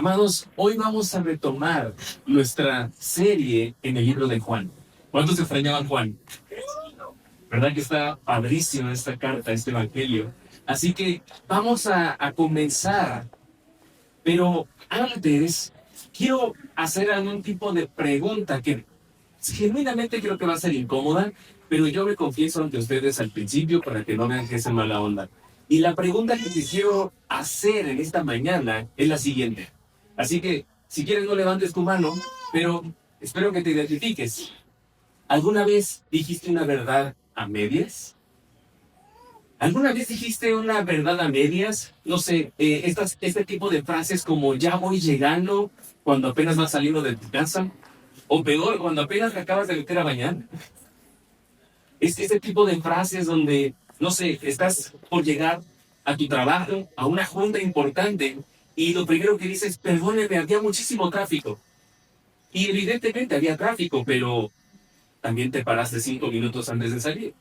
Amados, hoy vamos a retomar nuestra serie en el libro de Juan. ¿Cuántos extrañaban Juan? ¿Verdad que está padrísima esta carta, este evangelio? Así que vamos a comenzar, pero antes quiero hacer algún tipo de pregunta que genuinamente creo que va a ser incómoda, pero yo me confieso ante ustedes al principio para que no vean que es en mala onda. Y la pregunta que te quiero hacer en esta mañana es la siguiente. Así que, si quieres, no levantes tu mano, pero espero que te identifiques. ¿Alguna vez dijiste una verdad a medias? ¿Alguna vez dijiste una verdad a medias? No sé, este tipo de frases como ya voy llegando cuando apenas vas saliendo de tu casa. O peor, cuando apenas te acabas de meter a bañar. Es este tipo de frases donde, no sé, estás por llegar a tu trabajo, a una junta importante, y lo primero que dices, perdóneme, había muchísimo tráfico. Y evidentemente había tráfico, pero también te paraste 5 minutos antes de salir.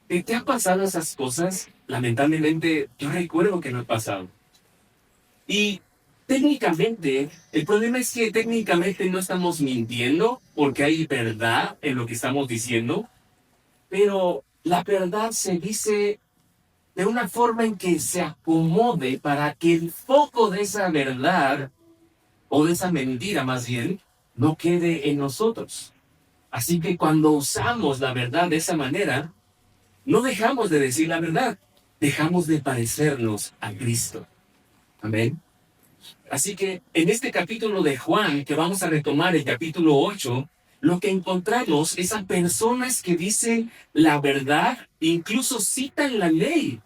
¿Te han pasado esas cosas? Lamentablemente, yo recuerdo que no he pasado. Y técnicamente, el problema es que técnicamente no estamos mintiendo porque hay verdad en lo que estamos diciendo, pero la verdad se dice de una forma en que se acomode para que el foco de esa verdad, o de esa mentira más bien, no quede en nosotros. Así que cuando usamos la verdad de esa manera, no dejamos de decir la verdad, dejamos de parecernos a Cristo. Amén. Así que en este capítulo de Juan, que vamos a retomar el capítulo 8, lo que encontramos es a personas que dicen la verdad, incluso citan la ley,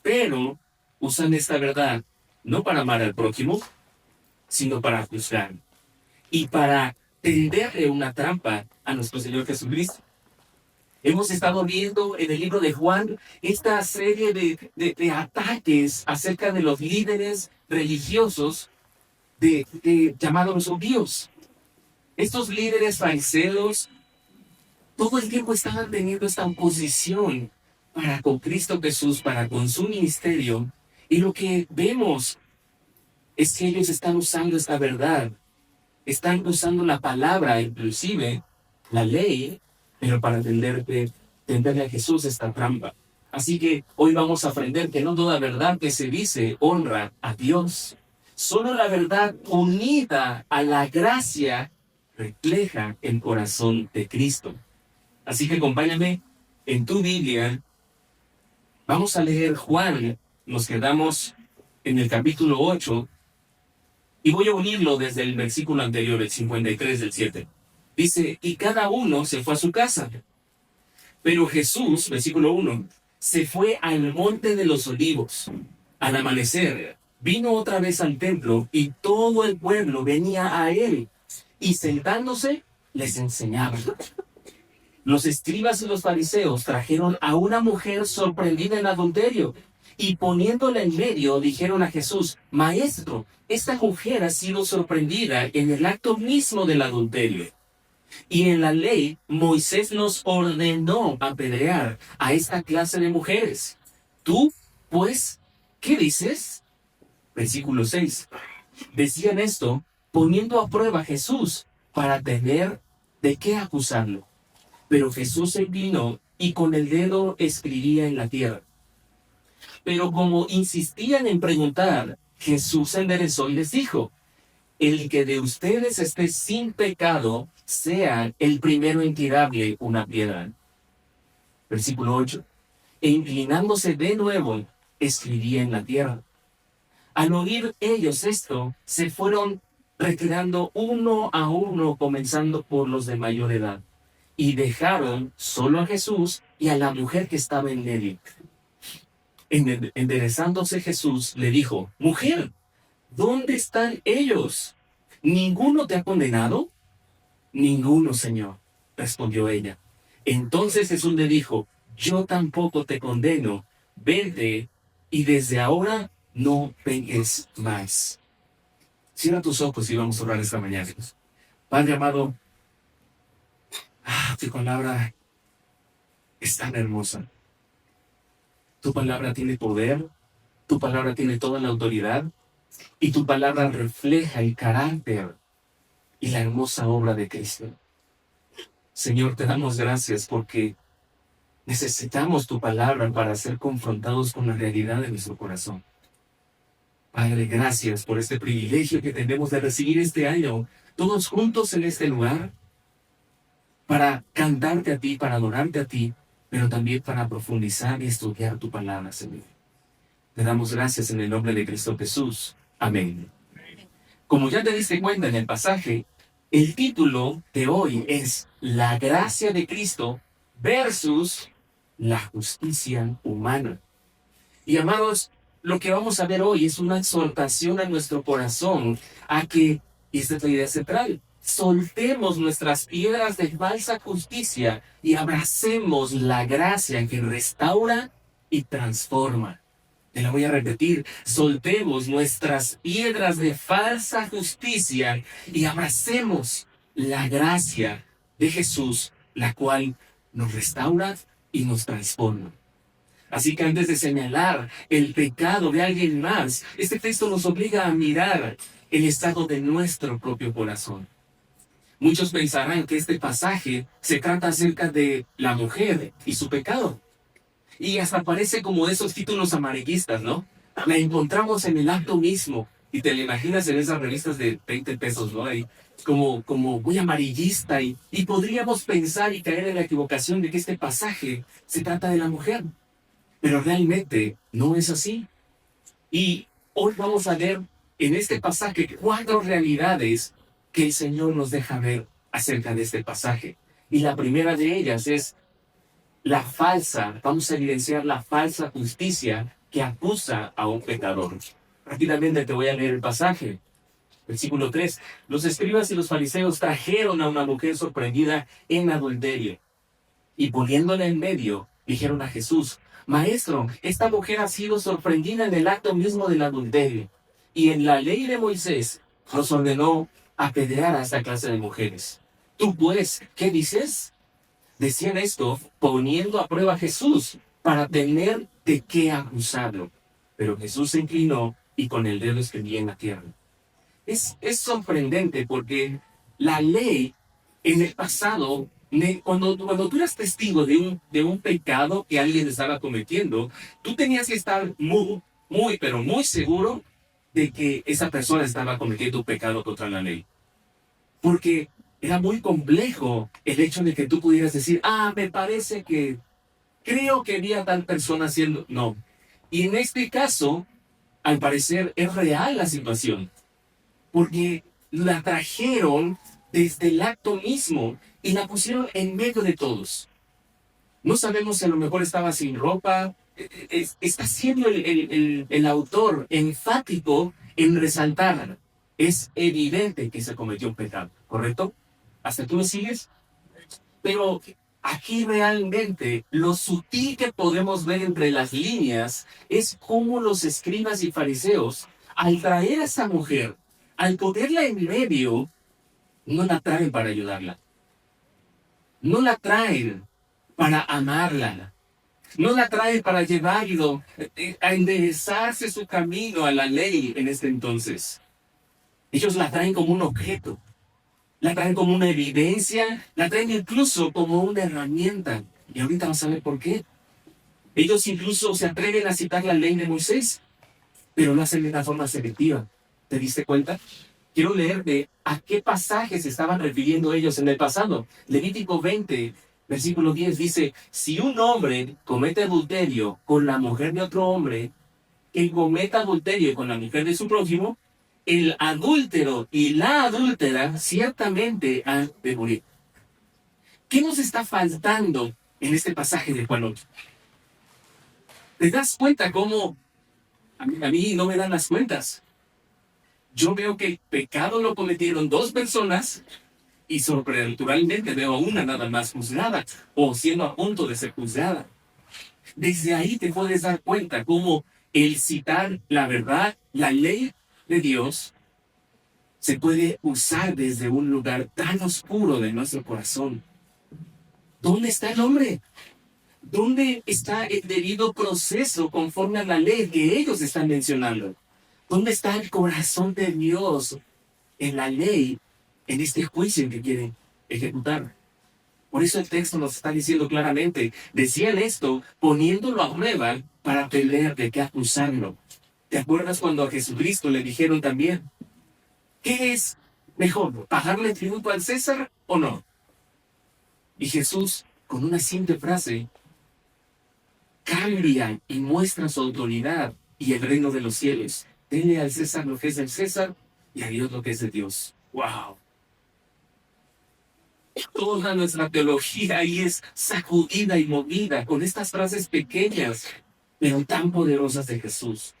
pero usan esta verdad no para amar al prójimo, sino para juzgar y para tenderle una trampa a nuestro Señor Jesucristo. Hemos estado viendo en el libro de Juan esta serie de ataques acerca de los líderes religiosos llamados los judíos. Estos líderes fariseos todo el tiempo estaban teniendo esta oposición para con Cristo Jesús, para con su ministerio. Y lo que vemos es que ellos están usando esta verdad, están usando la palabra, inclusive la ley, pero para tenderle a Jesús esta trampa. Así que hoy vamos a aprender que no toda verdad que se dice honra a Dios. Solo la verdad unida a la gracia refleja el corazón de Cristo. Así que acompáñame en tu Biblia. Vamos a leer Juan. Nos quedamos en el capítulo 8 y voy a unirlo desde el versículo anterior, el 53 del 7. Dice, y cada uno se fue a su casa. Pero Jesús, versículo 1, se fue al monte de los olivos. Al amanecer, vino otra vez al templo y todo el pueblo venía a él. Y sentándose, les enseñaba. Los escribas y los fariseos trajeron a una mujer sorprendida en adulterio y poniéndola en medio dijeron a Jesús, Maestro, esta mujer ha sido sorprendida en el acto mismo del adulterio. Y en la ley, Moisés nos ordenó apedrear a esta clase de mujeres. Tú, pues, ¿qué dices? Versículo 6. Decían esto poniendo a prueba a Jesús para tener de qué acusarlo. Pero Jesús se inclinó y con el dedo escribía en la tierra. Pero como insistían en preguntar, Jesús se enderezó y les dijo, el que de ustedes esté sin pecado, sea el primero en tirarle una piedra. Versículo 8. E inclinándose de nuevo, escribía en la tierra. Al oír ellos esto, se fueron retirando uno a uno, comenzando por los de mayor edad. Y dejaron solo a Jesús y a la mujer que estaba en medio. Enderezándose Jesús le dijo, mujer, ¿dónde están ellos? ¿Ninguno te ha condenado? Ninguno, Señor, respondió ella. Entonces Jesús le dijo, yo tampoco te condeno, vete y desde ahora no peques más. Cierra tus ojos y vamos a orar esta mañana. Padre amado, tu palabra es tan hermosa. Tu palabra tiene poder, tu palabra tiene toda la autoridad. Y tu palabra refleja el carácter y la hermosa obra de Cristo. Señor, te damos gracias porque necesitamos tu palabra para ser confrontados con la realidad de nuestro corazón. Padre, gracias por este privilegio que tenemos de recibir este año, todos juntos en este lugar, para cantarte a ti, para adorarte a ti, pero también para profundizar y estudiar tu palabra, Señor. Te damos gracias en el nombre de Cristo Jesús. Amén. Como ya te diste cuenta en el pasaje, el título de hoy es La gracia de Cristo versus la justicia humana. Y amados, lo que vamos a ver hoy es una exhortación a nuestro corazón a que, y esta es la idea central, soltemos nuestras piedras de falsa justicia y abracemos la gracia que restaura y transforma. Te la voy a repetir, soltemos nuestras piedras de falsa justicia y abracemos la gracia de Jesús, la cual nos restaura y nos transforma. Así que antes de señalar el pecado de alguien más, este texto nos obliga a mirar el estado de nuestro propio corazón. Muchos pensarán que este pasaje se trata acerca de la mujer y su pecado. Y hasta parece como de esos títulos amarillistas, ¿no? La encontramos en el acto mismo. Y te la imaginas en esas revistas de 20 pesos, ¿no? Ahí, como muy amarillista. Y podríamos pensar y caer en la equivocación de que este pasaje se trata de la mujer. Pero realmente no es así. Y hoy vamos a ver en este pasaje 4 realidades que el Señor nos deja ver acerca de este pasaje. Y la primera de ellas es vamos a evidenciar la falsa justicia que acusa a un pecador. Rápidamente te voy a leer el pasaje. Versículo 3. Los escribas y los fariseos trajeron a una mujer sorprendida en adulterio. Y poniéndola en medio, dijeron a Jesús: Maestro, esta mujer ha sido sorprendida en el acto mismo del adulterio. Y en la ley de Moisés nos ordenó apedrear a esta clase de mujeres. Tú pues, ¿qué dices? Decían esto poniendo a prueba a Jesús para tener de qué acusarlo. Pero Jesús se inclinó y con el dedo escribía en la tierra. Es sorprendente porque la ley en el pasado, cuando tú eras testigo de un pecado que alguien estaba cometiendo, tú tenías que estar pero muy seguro de que esa persona estaba cometiendo un pecado contra la ley. Porque era muy complejo el hecho de que tú pudieras decir, me parece que creo que vi a tal persona haciendo. No. Y en este caso, al parecer, es real la situación. Porque la trajeron desde el acto mismo y la pusieron en medio de todos. No sabemos si a lo mejor estaba sin ropa. Está siendo el autor enfático en resaltar. Es evidente que se cometió un pecado, ¿correcto? ¿Hasta tú me sigues? Pero aquí realmente lo sutil que podemos ver entre las líneas es cómo los escribas y fariseos, al traer a esa mujer, al ponerla en medio, no la traen para ayudarla. No la traen para amarla. No la traen para llevarlo a enderezarse su camino a la ley en este entonces. Ellos la traen como un objeto. La traen como una evidencia, la traen incluso como una herramienta. Y ahorita vamos a ver por qué. Ellos incluso se atreven a citar la ley de Moisés, pero lo hacen de una forma selectiva. ¿Te diste cuenta? Quiero leerte a qué pasajes se estaban refiriendo ellos en el pasado. Levítico 20, versículo 10 dice: si un hombre comete adulterio con la mujer de otro hombre, que cometa adulterio con la mujer de su prójimo, el adúltero y la adúltera ciertamente han de morir. ¿Qué nos está faltando en este pasaje de Juan 8? ¿Te das cuenta cómo a mí no me dan las cuentas? Yo veo que el pecado lo cometieron 2 personas y sobrenaturalmente veo a una nada más juzgada o siendo a punto de ser juzgada. Desde ahí te puedes dar cuenta cómo el citar la verdad, la ley de Dios, se puede usar desde un lugar tan oscuro de nuestro corazón. ¿Dónde está el hombre? ¿Dónde está el debido proceso conforme a la ley que ellos están mencionando? ¿Dónde está el corazón de Dios en la ley, en este juicio que quieren ejecutar? Por eso el texto nos está diciendo claramente, decían esto poniéndolo a prueba para tener de qué acusarlo. ¿Te acuerdas cuando a Jesucristo le dijeron también, ¿qué es mejor, pagarle tributo al César o no? Y Jesús, con una simple frase, cambia y muestra su autoridad y el reino de los cielos. Denle al César lo que es del César y a Dios lo que es de Dios. ¡Wow! Toda nuestra teología ahí es sacudida y movida con estas frases pequeñas, pero tan poderosas de Jesús.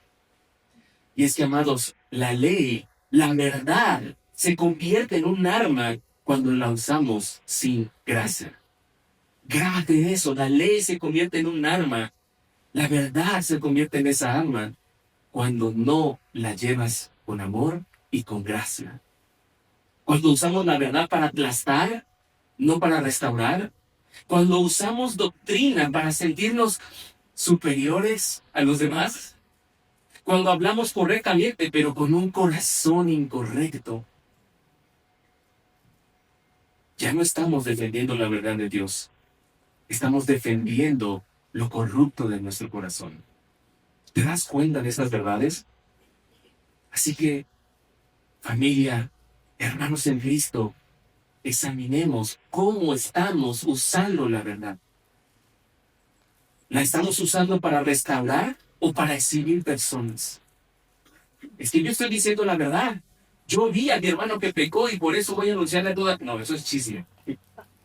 Y es que, amados, la ley, la verdad, se convierte en un arma cuando la usamos sin gracia. Grábate eso, la ley se convierte en un arma, la verdad se convierte en esa arma cuando no la llevas con amor y con gracia. Cuando usamos la verdad para aplastar, no para restaurar. Cuando usamos doctrina para sentirnos superiores a los demás. Cuando hablamos correctamente, pero con un corazón incorrecto. Ya no estamos defendiendo la verdad de Dios. Estamos defendiendo lo corrupto de nuestro corazón. ¿Te das cuenta de estas verdades? Así que, familia, hermanos en Cristo, examinemos cómo estamos usando la verdad. ¿La estamos usando para restaurar o para exhibir personas? Es que yo estoy diciendo la verdad. Yo vi a mi hermano que pecó y por eso voy a anunciarle a toda... No, eso es chisme.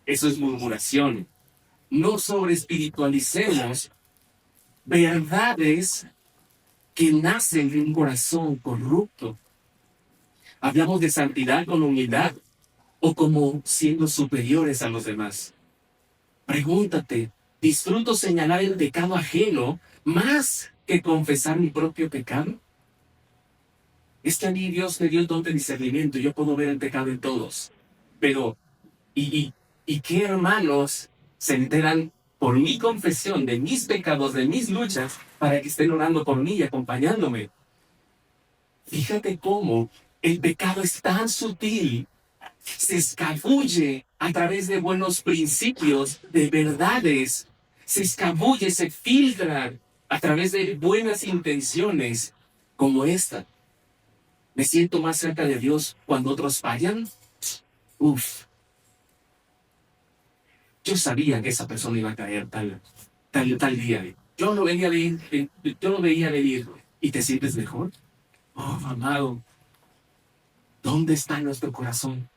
Eso es murmuración. No sobreespiritualicemos verdades que nacen de un corazón corrupto. Hablamos de santidad con humildad o como siendo superiores a los demás. Pregúntate, ¿disfruto señalar el pecado ajeno más que confesar mi propio pecado? Es que a mí Dios me dio el don de discernimiento y yo puedo ver el pecado en todos. Pero, ¿y qué hermanos se enteran por mi confesión de mis pecados, de mis luchas, para que estén orando por mí y acompañándome? Fíjate cómo el pecado es tan sutil, se escabulle a través de buenos principios, de verdades, se escabulle, se filtra a través de buenas intenciones como esta. ¿Me siento más cerca de Dios cuando otros fallan? Uf. Yo sabía que esa persona iba a caer tal día. Yo lo veía venir. ¿Y te sientes mejor? Oh, amado, ¿dónde está nuestro corazón?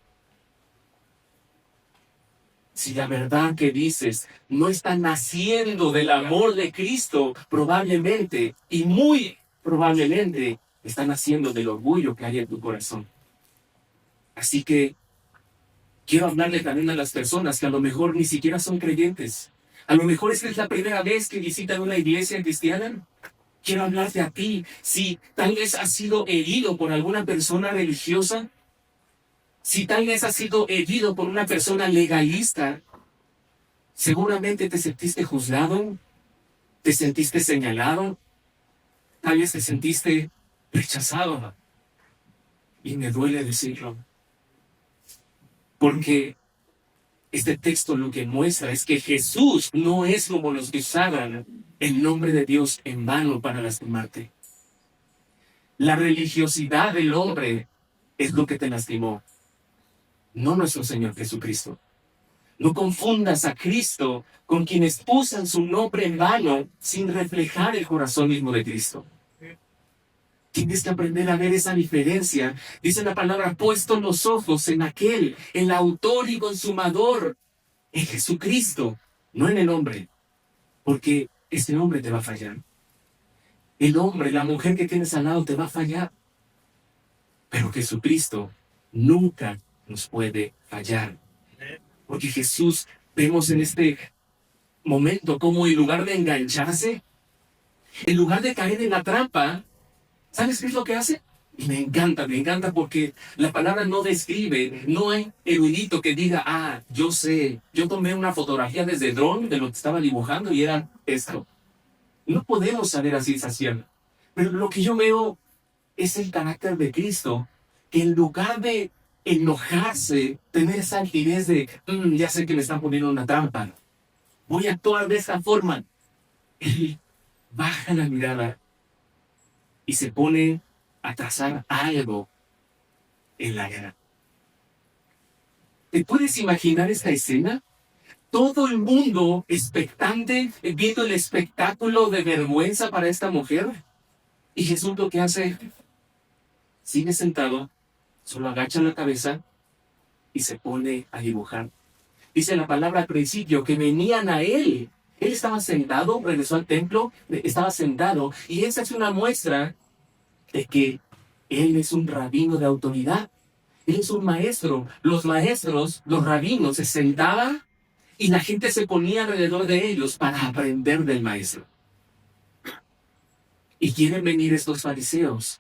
Si la verdad que dices no está naciendo del amor de Cristo, probablemente, y muy probablemente, está naciendo del orgullo que hay en tu corazón. Así que quiero hablarle también a las personas que a lo mejor ni siquiera son creyentes. A lo mejor esta es la primera vez que visitan una iglesia cristiana. Quiero hablarte a ti. Si tal vez has sido herido por alguna persona religiosa, si tal vez has sido herido por una persona legalista, seguramente te sentiste juzgado, te sentiste señalado, tal vez te sentiste rechazado. Y me duele decirlo. Porque este texto lo que muestra es que Jesús no es como los que usaban el nombre de Dios en vano para lastimarte. La religiosidad del hombre es lo que te lastimó, no nuestro Señor Jesucristo. No confundas a Cristo con quienes usan su nombre en vano sin reflejar el corazón mismo de Cristo. Tienes que aprender a ver esa diferencia. Dice la palabra, puesto los ojos en aquel, el autor y consumador, en Jesucristo, no en el hombre, porque este hombre te va a fallar. El hombre, la mujer que tienes al lado te va a fallar. Pero Jesucristo nunca nos puede fallar. Porque Jesús, vemos en este momento como en lugar de engancharse, en lugar de caer en la trampa, ¿sabes qué es lo que hace? Y me encanta porque la palabra no describe, no hay erudito que diga, yo sé, yo tomé una fotografía desde dron de lo que estaba dibujando y era esto. No podemos saber así esa cierta. Pero lo que yo veo es el carácter de Cristo, que en lugar de enojarse, tener esa altivez de, ya sé que me están poniendo una trampa, voy a actuar de esa forma. Él baja la mirada y se pone a trazar algo en la guerra. ¿Te puedes imaginar esta escena? Todo el mundo expectante, viendo el espectáculo de vergüenza para esta mujer. Y Jesús lo que hace, sigue sentado, solo agacha la cabeza y se pone a dibujar. Dice la palabra al principio que venían a él. Él estaba sentado, regresó al templo, estaba sentado. Y esa es una muestra de que él es un rabino de autoridad. Él es un maestro. Los maestros, los rabinos, se sentaban y la gente se ponía alrededor de ellos para aprender del maestro. Y quieren venir estos fariseos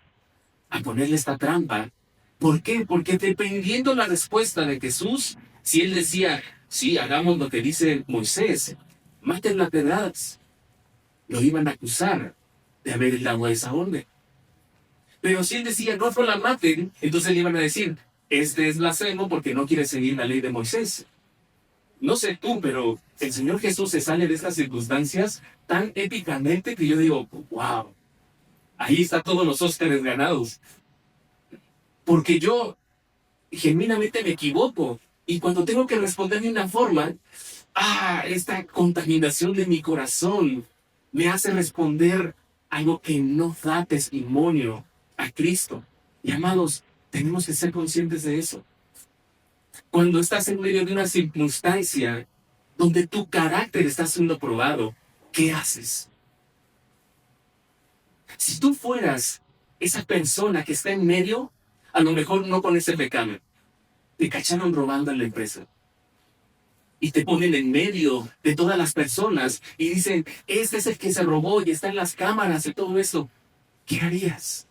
a ponerle esta trampa. ¿Por qué? Porque dependiendo la respuesta de Jesús, si él decía, sí, hagamos lo que dice Moisés, maten las pedradas, lo iban a acusar de haber dado esa orden. Pero si él decía, no la maten, entonces le iban a decir, este es blasfemo porque no quiere seguir la ley de Moisés. No sé tú, pero el Señor Jesús se sale de estas circunstancias tan épicamente que yo digo, wow, ahí está todos los Óscares ganados. Porque yo genuinamente me equivoco. Y cuando tengo que responder de una forma, esta contaminación de mi corazón me hace responder algo que no da testimonio a Cristo. Y amados, tenemos que ser conscientes de eso. Cuando estás en medio de una circunstancia donde tu carácter está siendo probado, ¿qué haces? Si tú fueras esa persona que está en medio, a lo mejor no con ese pecado, te cacharon robando en la empresa y te ponen en medio de todas las personas y dicen, este es el que se robó y está en las cámaras y todo eso. ¿Qué harías?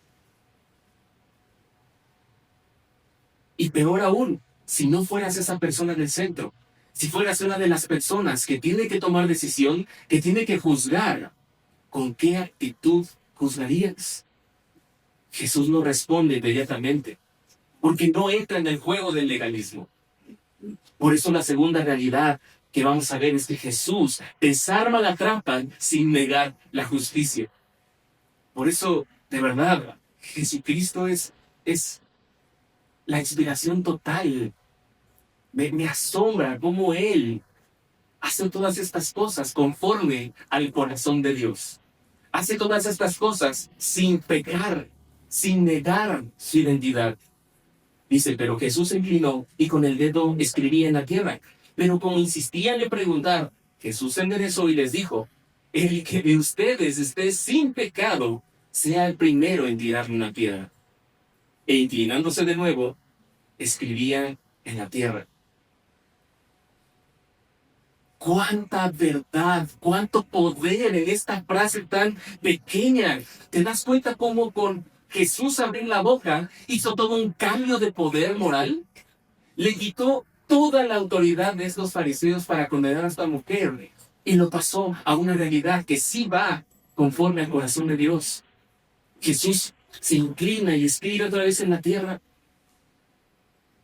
Y peor aún, si no fueras esa persona del centro, si fueras una de las personas que tiene que tomar decisión, que tiene que juzgar, ¿con qué actitud juzgarías? Jesús no responde inmediatamente, porque no entra en el juego del legalismo. Por eso la segunda realidad que vamos a ver es que Jesús desarma la trampa sin negar la justicia. Por eso, de verdad, Jesucristo es la inspiración total. Me asombra cómo Él hace todas estas cosas conforme al corazón de Dios. Hace todas estas cosas sin pecar, sin negar su identidad. Dice, pero Jesús se inclinó y con el dedo escribía en la tierra. Pero como insistían en preguntar, Jesús se enderezó y les dijo, el que de ustedes esté sin pecado, sea el primero en tirarle una piedra. E inclinándose de nuevo, escribía en la tierra. Cuánta verdad, cuánto poder en esta frase tan pequeña. ¿Te das cuenta cómo con Jesús abrir la boca hizo todo un cambio de poder moral? Le quitó toda la autoridad de estos fariseos para condenar a esta mujer y lo pasó a una realidad que sí va conforme al corazón de Dios. Jesús se inclina y escribe otra vez en la tierra.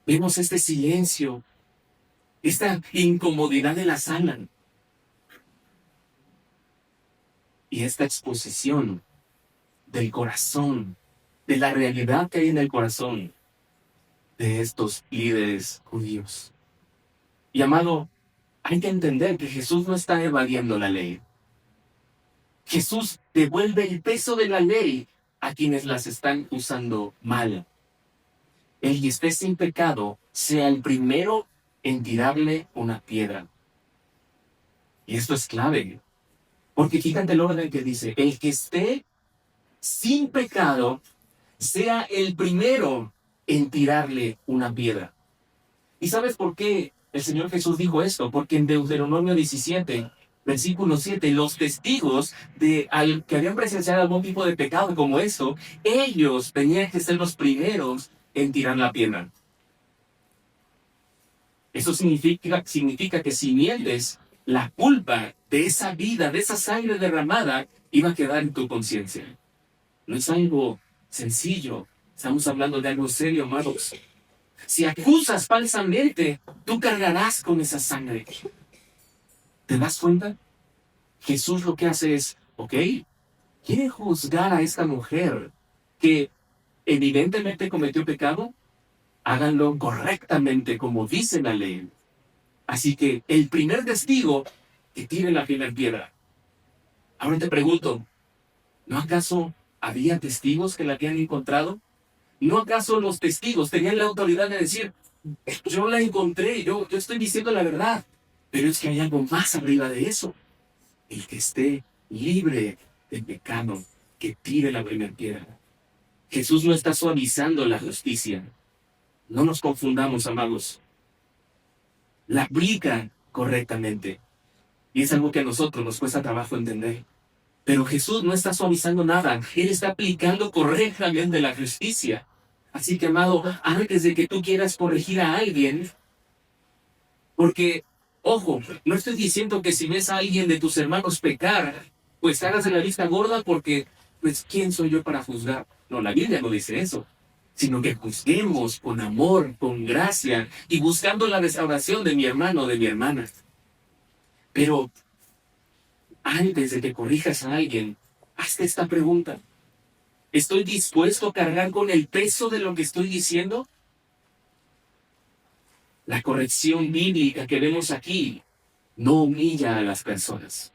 Vemos este silencio, esta incomodidad de la sala y esta exposición del corazón, de la realidad que hay en el corazón de estos líderes judíos. Y amado, hay que entender que Jesús no está evadiendo la ley. Jesús devuelve el peso de la ley a quienes las están usando mal. El que esté sin pecado sea el primero en tirarle una piedra. Y esto es clave, porque fíjate el orden que dice, el que esté sin pecado sea el primero en tirarle una piedra. ¿Y sabes por qué el Señor Jesús dijo esto? Porque en Deuteronomio 17, versículo 7, los testigos que habían presenciado algún tipo de pecado como esto, ellos tenían que ser los primeros en tirar la piedra. Eso significa que si mientes, la culpa de esa vida, de esa sangre derramada, iba a quedar en tu conciencia. No es algo sencillo. Estamos hablando de algo serio, amados. Si acusas falsamente, tú cargarás con esa sangre. ¿Te das cuenta? Jesús lo que hace es, ok, quiere juzgar a esta mujer que evidentemente cometió pecado, háganlo correctamente como dice la ley. Así que el primer testigo que tire la primera piedra. Ahora te pregunto, ¿no acaso había testigos que la habían encontrado? ¿No acaso los testigos tenían la autoridad de decir, yo la encontré, yo estoy diciendo la verdad? Pero es que hay algo más arriba de eso. El que esté libre de pecado, que tire la primera piedra. Jesús no está suavizando la justicia. No nos confundamos, amados. La aplica correctamente. Y es algo que a nosotros nos cuesta trabajo entender. Pero Jesús no está suavizando nada. Él está aplicando correctamente la justicia. Así que, amado, antes de que tú quieras corregir a alguien, porque, ojo, no estoy diciendo que si ves a alguien de tus hermanos pecar, pues hagas de la vista gorda porque, pues, ¿quién soy yo para juzgar? No, la Biblia no dice eso, sino que juzguemos con amor, con gracia y buscando la restauración de mi hermano o de mi hermana. Pero antes de que corrijas a alguien, hazte esta pregunta. ¿Estoy dispuesto a cargar con el peso de lo que estoy diciendo? La corrección bíblica que vemos aquí no humilla a las personas,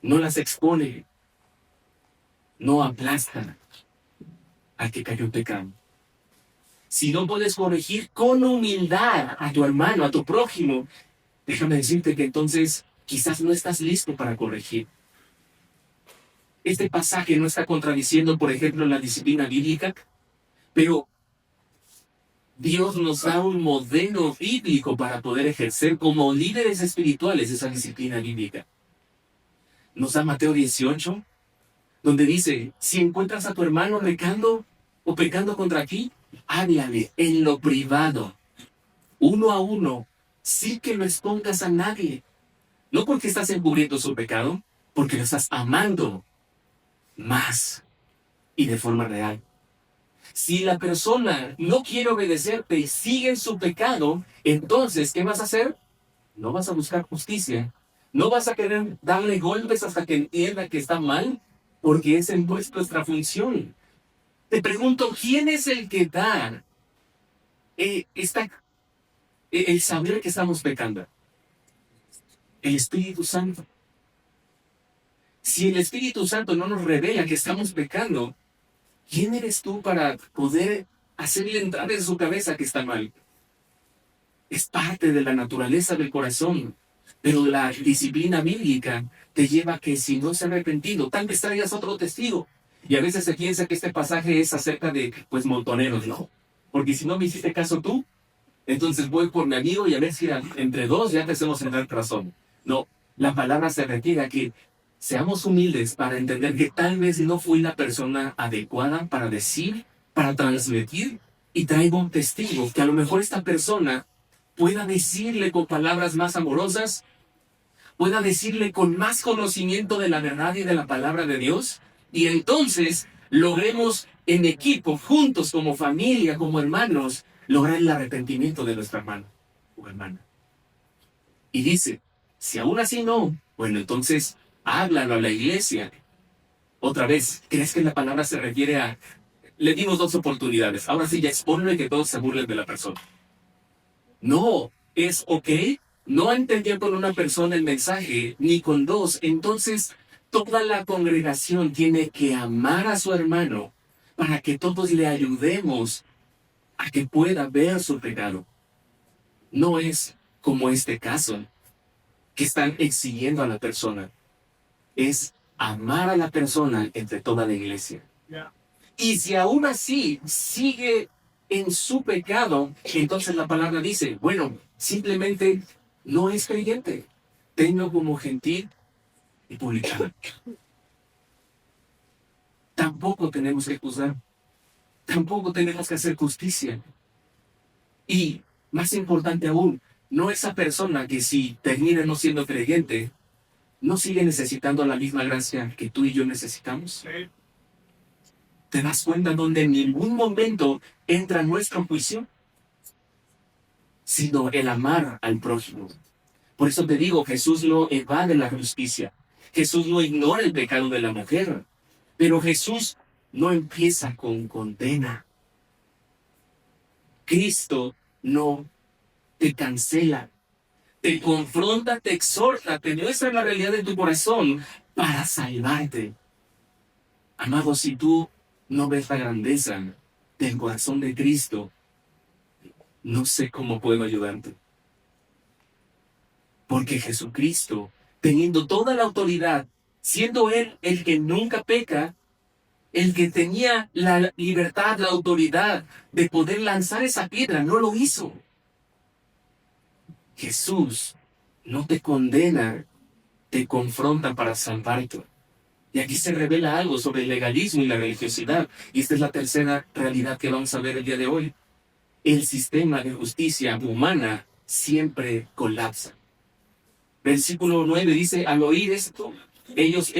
no las expone, no aplasta al que cayó en pecado. Si no puedes corregir con humildad a tu hermano, a tu prójimo, déjame decirte que entonces quizás no estás listo para corregir. Este pasaje no está contradiciendo, por ejemplo, la disciplina bíblica, pero Dios nos da un modelo bíblico para poder ejercer como líderes espirituales esa disciplina bíblica. Nos da Mateo 18, donde dice, si encuentras a tu hermano pecando o pecando contra ti, háblale en lo privado, uno a uno, sin que lo expongas a nadie. No porque estás encubriendo su pecado, porque lo estás amando más y de forma real. Si la persona no quiere obedecerte y sigue en su pecado, entonces, ¿qué vas a hacer? No vas a buscar justicia. No vas a querer darle golpes hasta que entienda que está mal, porque esa no es nuestra función. Te pregunto, ¿quién es el que da el saber que estamos pecando? El Espíritu Santo. Si el Espíritu Santo no nos revela que estamos pecando, ¿quién eres tú para poder hacerle entrar en su cabeza que está mal? Es parte de la naturaleza del corazón, pero la disciplina bíblica te lleva a que si no se ha arrepentido, tal vez traigas otro testigo. Y a veces se piensa que este pasaje es acerca de, pues, montoneros, ¿no? Porque si no me hiciste caso tú, entonces voy por mi amigo y a ver si entre dos ya te hacemos entrar razón. No, la palabra se refiere a que seamos humildes para entender que tal vez no fui la persona adecuada para decir, para transmitir, y traigo un testigo que a lo mejor esta persona pueda decirle con palabras más amorosas, pueda decirle con más conocimiento de la verdad y de la palabra de Dios, y entonces logremos en equipo, juntos como familia, como hermanos, lograr el arrepentimiento de nuestro hermano o hermana. Y dice, si aún así no, bueno, entonces háblalo a la iglesia. Otra vez, ¿crees que la palabra se refiere a, le dimos dos oportunidades, ahora sí ya exponlo y que todos se burlen de la persona? No, es ok, no entendió con una persona el mensaje, ni con dos, entonces toda la congregación tiene que amar a su hermano para que todos le ayudemos a que pueda ver su pecado. No es como este caso, que están exigiendo a la persona. Es amar a la persona entre toda la iglesia. Y si aún así sigue en su pecado, entonces la palabra dice, bueno, simplemente no es creyente. Tenlo como gentil y publicano. Tampoco tenemos que juzgar. Tampoco tenemos que hacer justicia. Y, más importante aún, no esa persona que si termina no siendo creyente, ¿no sigue necesitando la misma gracia que tú y yo necesitamos? ¿Te das cuenta donde en ningún momento entra nuestro juicio? Sino el amar al prójimo. Por eso te digo, Jesús no evade la justicia. Jesús no ignora el pecado de la mujer. Pero Jesús no empieza con condena. Cristo no te cancela. Te confronta, te exhorta, te muestra la realidad de tu corazón para salvarte. Amado, si tú no ves la grandeza del corazón de Cristo, no sé cómo puedo ayudarte. Porque Jesucristo, teniendo toda la autoridad, siendo Él el que nunca peca, el que tenía la libertad, la autoridad de poder lanzar esa piedra, no lo hizo. Jesús no te condena, te confronta para salvarte. Y aquí se revela algo sobre el legalismo y la religiosidad. Y esta es la tercera realidad que vamos a ver el día de hoy. El sistema de justicia humana siempre colapsa. Versículo 9 dice, al oír esto, ellos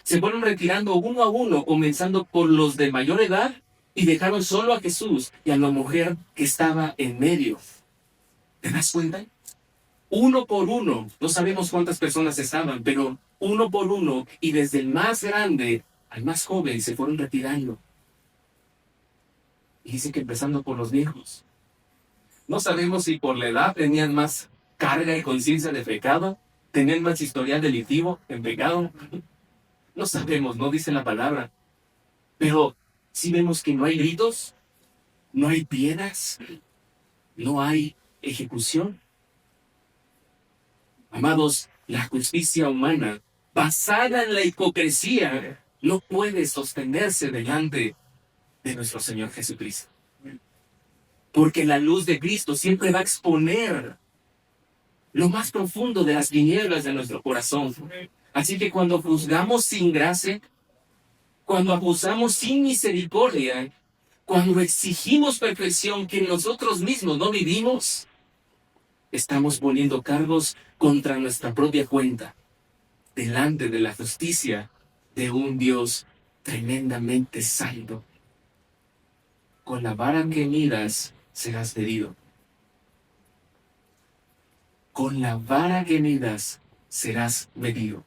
se fueron retirando uno a uno, comenzando por los de mayor edad, y dejaron solo a Jesús y a la mujer que estaba en medio. ¿Te das cuenta? Uno por uno, no sabemos cuántas personas estaban, pero uno por uno, y desde el más grande al más joven, se fueron retirando. Y dice que empezando por los viejos. No sabemos si por la edad tenían más carga y conciencia de pecado, tenían más historial delictivo en pecado. No sabemos, no dice la palabra. Pero sí vemos que no hay gritos, no hay piedras, no hay ejecución. Amados, la justicia humana, basada en la hipocresía, no puede sostenerse delante de nuestro Señor Jesucristo. Porque la luz de Cristo siempre va a exponer lo más profundo de las tinieblas de nuestro corazón. Así que cuando juzgamos sin gracia, cuando acusamos sin misericordia, cuando exigimos perfección que nosotros mismos no vivimos, estamos poniendo cargos contra nuestra propia cuenta, delante de la justicia de un Dios tremendamente santo. Con la vara que miras serás medido. Con la vara que miras serás medido.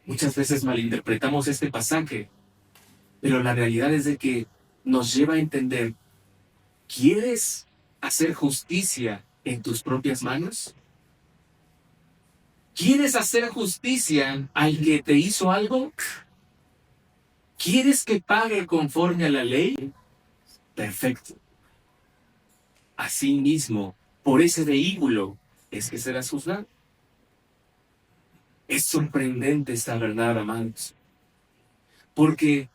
Muchas veces malinterpretamos este pasaje, pero la realidad es de que nos lleva a entender, ¿quieres hacer justicia en tus propias manos? ¿Quieres hacer justicia al que te hizo algo? ¿Quieres que pague conforme a la ley? Perfecto. Asimismo, por ese vehículo es que serás juzgado. Es sorprendente esta verdad, amados, porque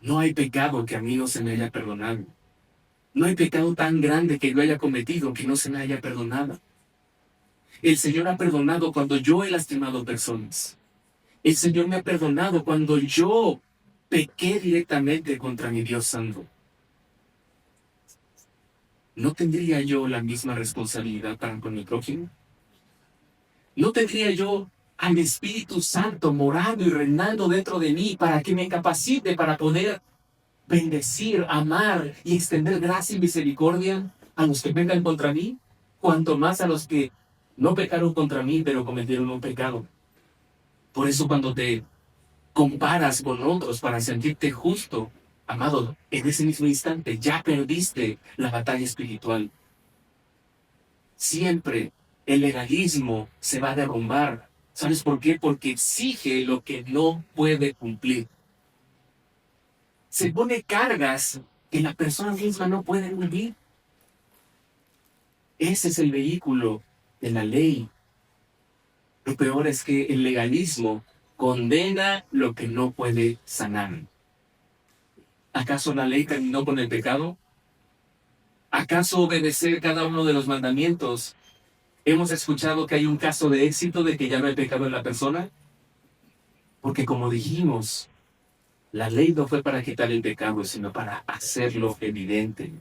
no hay pecado que a mí no se me haya perdonado. No hay pecado tan grande que yo haya cometido que no se me haya perdonado. El Señor ha perdonado cuando yo he lastimado personas. El Señor me ha perdonado cuando yo pequé directamente contra mi Dios Santo. ¿No tendría yo la misma responsabilidad para con mi prójimo? ¿No tendría yo al Espíritu Santo morando y reinando dentro de mí para que me capacite para poder bendecir, amar y extender gracia y misericordia a los que pecan contra mí? Cuanto más a los que no pecaron contra mí, pero cometieron un pecado. Por eso cuando te comparas con otros para sentirte justo, amado, en ese mismo instante ya perdiste la batalla espiritual. Siempre el legalismo se va a derrumbar. ¿Sabes por qué? Porque exige lo que no puede cumplir. Se pone cargas que la persona misma no puede cumplir. Ese es el vehículo de la ley. Lo peor es que el legalismo condena lo que no puede sanar. ¿Acaso la ley terminó con el pecado? ¿Acaso obedecer cada uno de los mandamientos? ¿Hemos escuchado que hay un caso de éxito de que ya no hay pecado en la persona? Porque como dijimos, la ley no fue para quitar el pecado, sino para hacerlo evidente.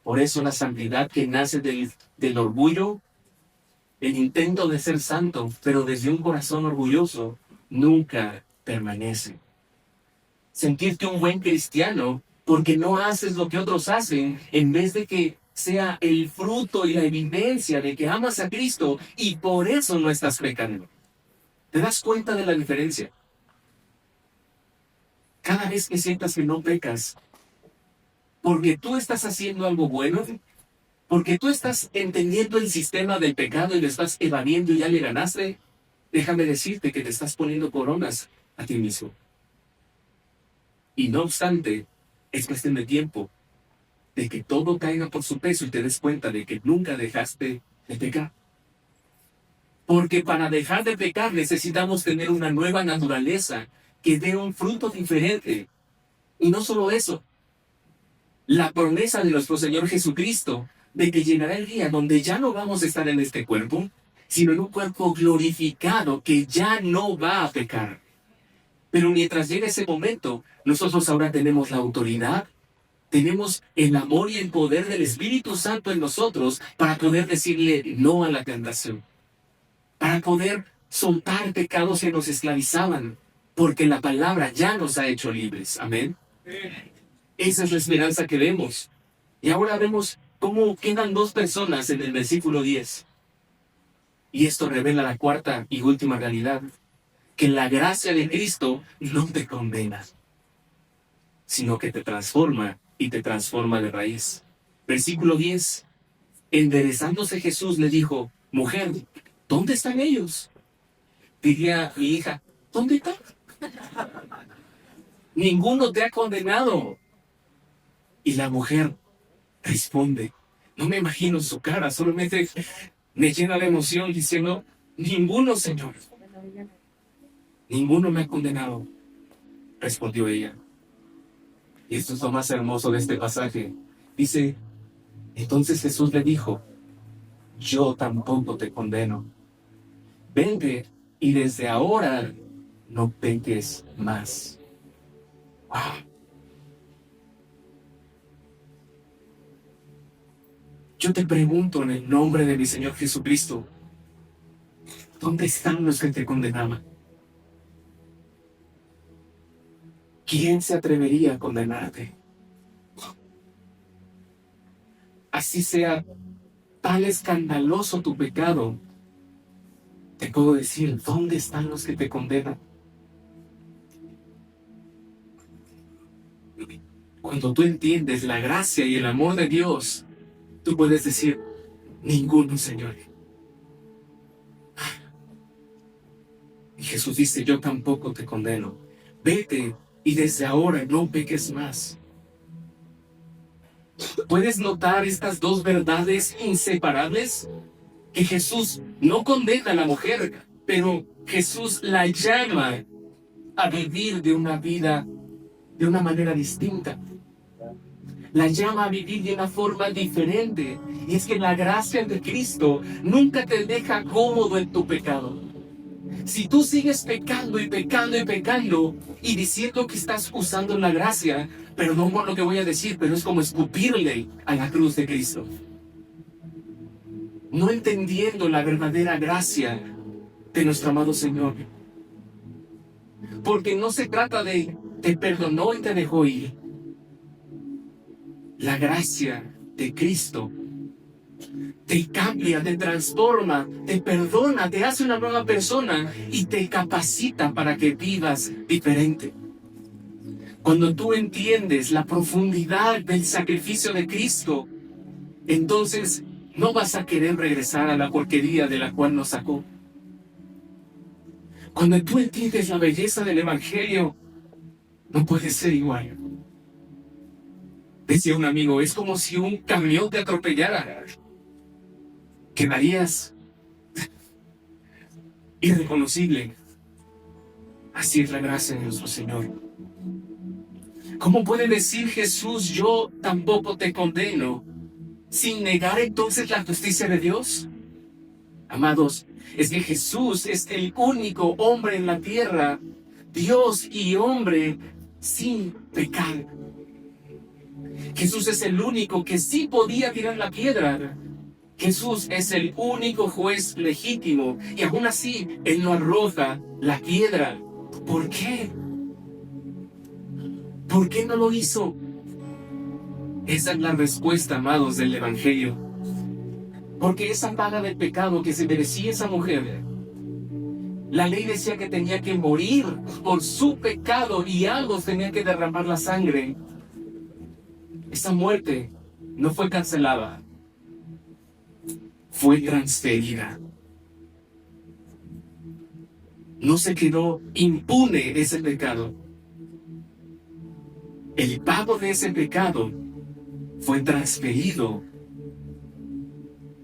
Por eso la santidad que nace del orgullo, el intento de ser santo, pero desde un corazón orgulloso, nunca permanece. sentirte un buen cristiano porque no haces lo que otros hacen, en vez de que sea el fruto y la evidencia de que amas a Cristo y por eso no estás pecando. ¿Te das cuenta de la diferencia? Cada vez que sientas que no pecas, porque tú estás haciendo algo bueno, porque tú estás entendiendo el sistema del pecado y lo estás evadiendo y ya le ganaste, déjame decirte que te estás poniendo coronas a ti mismo. Y no obstante, es cuestión de tiempo, de que todo caiga por su peso y te des cuenta de que nunca dejaste de pecar. Porque para dejar de pecar necesitamos tener una nueva naturaleza que dé un fruto diferente. Y no solo eso, la promesa de nuestro Señor Jesucristo de que llegará el día donde ya no vamos a estar en este cuerpo, sino en un cuerpo glorificado que ya no va a pecar. Pero mientras llegue ese momento, nosotros ahora tenemos la autoridad, tenemos el amor y el poder del Espíritu Santo en nosotros para poder decirle no a la tentación, para poder soltar pecados que nos esclavizaban, porque la palabra ya nos ha hecho libres. Amén. Esa es la esperanza que vemos. Y ahora vemos cómo quedan dos personas en el versículo 10. Y esto revela la cuarta y última realidad, que la gracia de Cristo no te condena, sino que te transforma y te transforma de raíz. Versículo 10. Enderezándose Jesús le dijo, mujer, ¿dónde están ellos? Diría mi hija, ¿dónde están? Ninguno te ha condenado. Y la mujer responde, no me imagino su cara, solamente me llena la emoción diciendo, ninguno, Señor. Ninguno me ha condenado, respondió ella. Y esto es lo más hermoso de este pasaje. Dice, entonces Jesús le dijo, yo tampoco te condeno. Vente y desde ahora no peques más. ¡Wow! Yo te pregunto en el nombre de mi Señor Jesucristo, ¿dónde están los que te condenaban? ¿Quién se atrevería a condenarte? Así sea tan escandaloso tu pecado, te puedo decir, ¿dónde están los que te condenan? Cuando tú entiendes la gracia y el amor de Dios, tú puedes decir, ninguno, Señor. Y Jesús dice, yo tampoco te condeno. Vete y desde ahora no peques más. ¿Puedes notar estas dos verdades inseparables? Que Jesús no condena a la mujer, pero Jesús la llama a vivir de una vida de una manera distinta. La llama a vivir de una forma diferente. Y es que la gracia de Cristo nunca te deja cómodo en tu pecado. Si tú sigues pecando y pecando y pecando y diciendo que estás usando la gracia, perdón por lo que voy a decir, pero es como escupirle a la cruz de Cristo. No entendiendo la verdadera gracia de nuestro amado Señor. Porque no se trata de te perdonó y te dejó ir. La gracia de Cristo te cambia, te transforma, te perdona, te hace una nueva persona y te capacita para que vivas diferente. Cuando tú entiendes la profundidad del sacrificio de Cristo, entonces no vas a querer regresar a la porquería de la cual nos sacó. Cuando tú entiendes la belleza del Evangelio, no puedes ser igual. Decía un amigo, es como si un camión te atropellara. Quedarías irreconocible. Así es la gracia de nuestro Señor. ¿Cómo puede decir Jesús, yo tampoco te condeno, sin negar entonces la justicia de Dios? Amados, es que Jesús es el único hombre en la tierra, Dios y hombre sin pecado. Jesús es el único que sí podía tirar la piedra. Jesús es el único juez legítimo y aún así Él no arroja la piedra. ¿Por qué? ¿Por qué no lo hizo? Esa es la respuesta, amados, del Evangelio. Porque esa paga del pecado que se merecía esa mujer, la ley decía que tenía que morir por su pecado y algo tenía que derramar la sangre. Esa muerte no fue cancelada, fue transferida. No se quedó impune ese pecado. El pago de ese pecado fue transferido.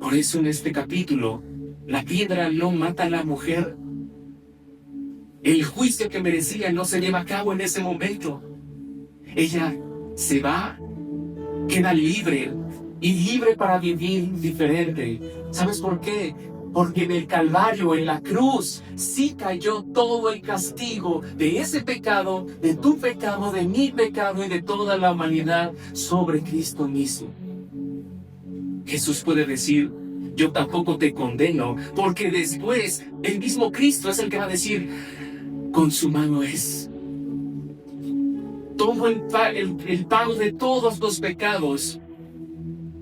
Por eso en este capítulo, la piedra no mata a la mujer. El juicio que merecía no se lleva a cabo en ese momento. Ella se va, queda libre, y libre para vivir diferente. ¿Sabes por qué? Porque en el Calvario, en la cruz, sí cayó todo el castigo de ese pecado, de tu pecado, de mi pecado y de toda la humanidad sobre Cristo mismo. Jesús puede decir, yo tampoco te condeno, porque después el mismo Cristo es el que va a decir, consumado es. Todo el pago de todos los pecados.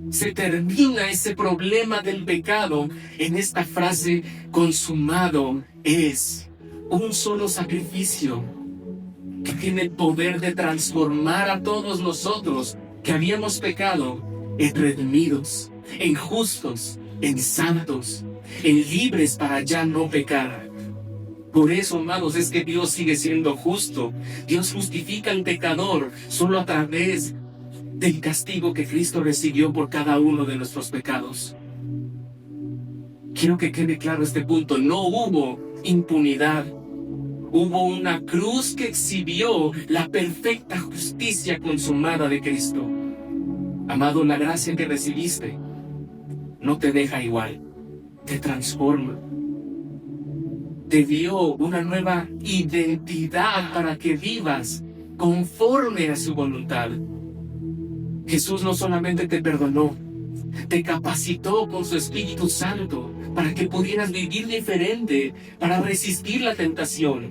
Se termina ese problema del pecado en esta frase, consumado es. Un solo sacrificio que tiene el poder de transformar a todos nosotros que habíamos pecado en redimidos, en justos, en santos, en libres para ya no pecar. Por eso, amados, es que Dios sigue siendo justo. Dios justifica al pecador solo a través del castigo que Cristo recibió por cada uno de nuestros pecados. Quiero que quede claro este punto. No hubo impunidad. Hubo una cruz que exhibió la perfecta justicia consumada de Cristo. Amado, la gracia que recibiste no te deja igual, te transforma. Te dio una nueva identidad para que vivas conforme a su voluntad. Jesús no solamente te perdonó, te capacitó con su Espíritu Santo para que pudieras vivir diferente, para resistir la tentación,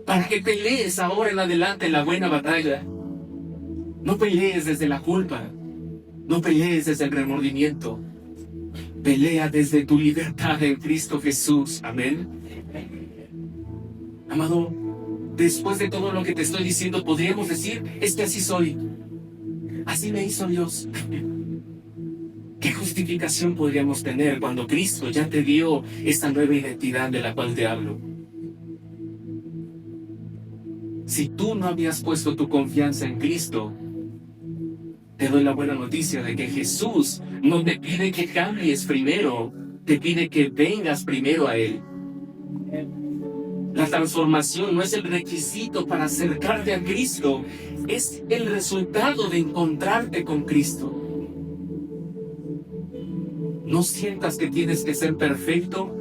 para que pelees ahora en adelante la buena batalla. No pelees desde la culpa, no pelees desde el remordimiento, pelea desde tu libertad en Cristo Jesús. Amén. Amado, después de todo lo que te estoy diciendo, podríamos decir, es que así soy. Así me hizo Dios. ¿Qué justificación podríamos tener cuando Cristo ya te dio esta nueva identidad de la cual te hablo? Si tú no habías puesto tu confianza en Cristo, te doy la buena noticia de que Jesús no te pide que cambies primero, te pide que vengas primero a Él. La transformación no es el requisito para acercarte a Cristo, es el resultado de encontrarte con Cristo. No sientas que tienes que ser perfecto,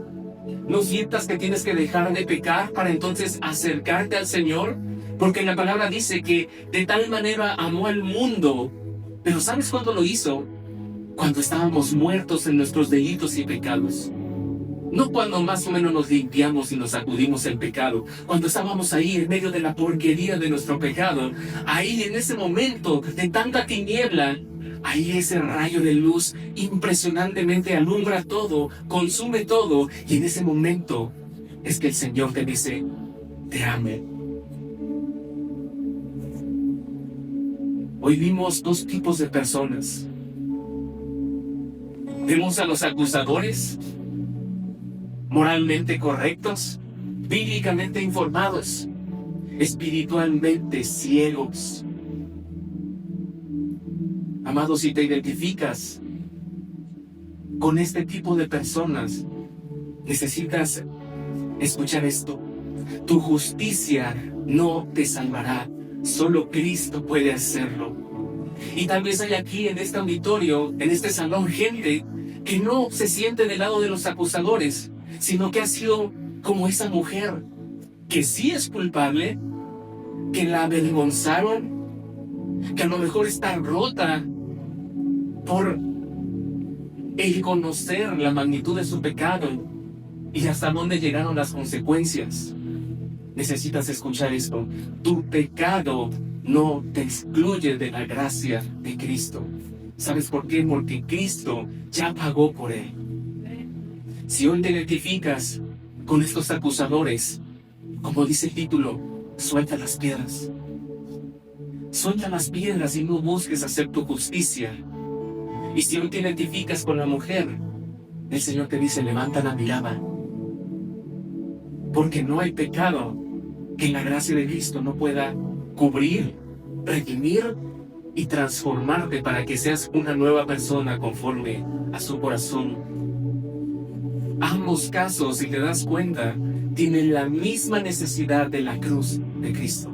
no sientas que tienes que dejar de pecar para entonces acercarte al Señor, porque la palabra dice que de tal manera amó al mundo. Pero ¿sabes cuándo lo hizo? Cuando estábamos muertos en nuestros delitos y pecados. No cuando más o menos nos limpiamos y nos sacudimos el pecado. Cuando estábamos ahí en medio de la porquería de nuestro pecado. Ahí en ese momento de tanta tiniebla. Ahí ese rayo de luz impresionantemente alumbra todo, consume todo. Y en ese momento es que el Señor te dice, te amo. Hoy vimos dos tipos de personas. Vemos a los acusadores, moralmente correctos, bíblicamente informados, espiritualmente ciegos. Amado, si te identificas con este tipo de personas, necesitas escuchar esto. Tu justicia no te salvará. Solo Cristo puede hacerlo. Y tal vez hay aquí en este auditorio, en este salón, gente que no se siente del lado de los acusadores, sino que ha sido como esa mujer, que sí es culpable, que la avergonzaron, que a lo mejor está rota por el conocer la magnitud de su pecado y hasta dónde llegaron las consecuencias. Necesitas escuchar esto. Tu pecado no te excluye de la gracia de Cristo. ¿Sabes por qué? Porque Cristo ya pagó por él. Si hoy te identificas con estos acusadores, como dice el título, suelta las piedras. Suelta las piedras y no busques hacer tu justicia. Y si hoy te identificas con la mujer, el Señor te dice, levanta la mirada. Porque no hay pecado que la gracia de Cristo no pueda cubrir, redimir y transformarte para que seas una nueva persona conforme a su corazón. Ambos casos, si te das cuenta, tienen la misma necesidad de la cruz de Cristo.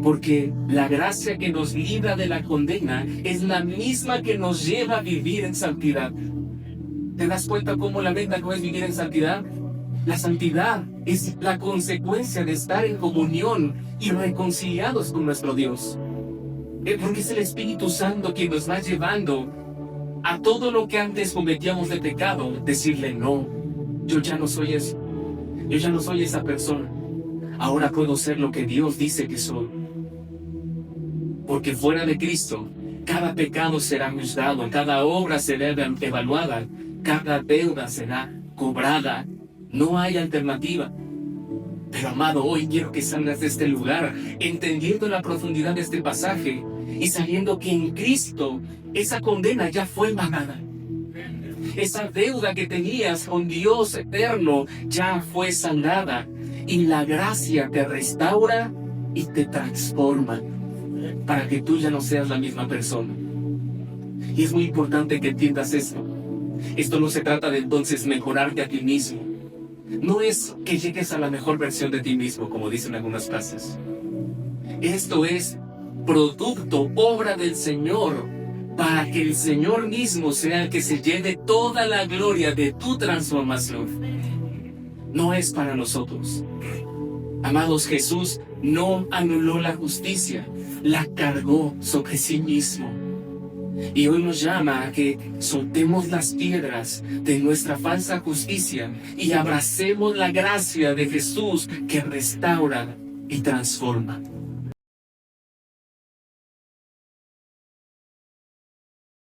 Porque la gracia que nos libra de la condena es la misma que nos lleva a vivir en santidad. ¿Te das cuenta cómo la meta no es vivir en santidad? La santidad es la consecuencia de estar en comunión y reconciliados con nuestro Dios. Porque es el Espíritu Santo quien nos va llevando a todo lo que antes cometíamos de pecado, decirle no, yo ya no soy eso, yo ya no soy esa persona, ahora puedo ser lo que Dios dice que soy. Porque fuera de Cristo, cada pecado será juzgado, cada obra será evaluada, cada deuda será cobrada, no hay alternativa. Pero amado, hoy quiero que salgas de este lugar entendiendo la profundidad de este pasaje y sabiendo que en Cristo esa condena ya fue pagada. Esa deuda que tenías con Dios eterno ya fue saldada y la gracia te restaura y te transforma para que tú ya no seas la misma persona. Y es muy importante que entiendas esto. Esto no se trata de entonces mejorarte a ti mismo. No es que llegues a la mejor versión de ti mismo, como dicen algunas frases. Esto es producto, obra del Señor, para que el Señor mismo sea el que se lleve toda la gloria de tu transformación. No es para nosotros. Amados, Jesús no anuló la justicia, la cargó sobre sí mismo. Y hoy nos llama a que soltemos las piedras de nuestra falsa justicia y abracemos la gracia de Jesús que restaura y transforma.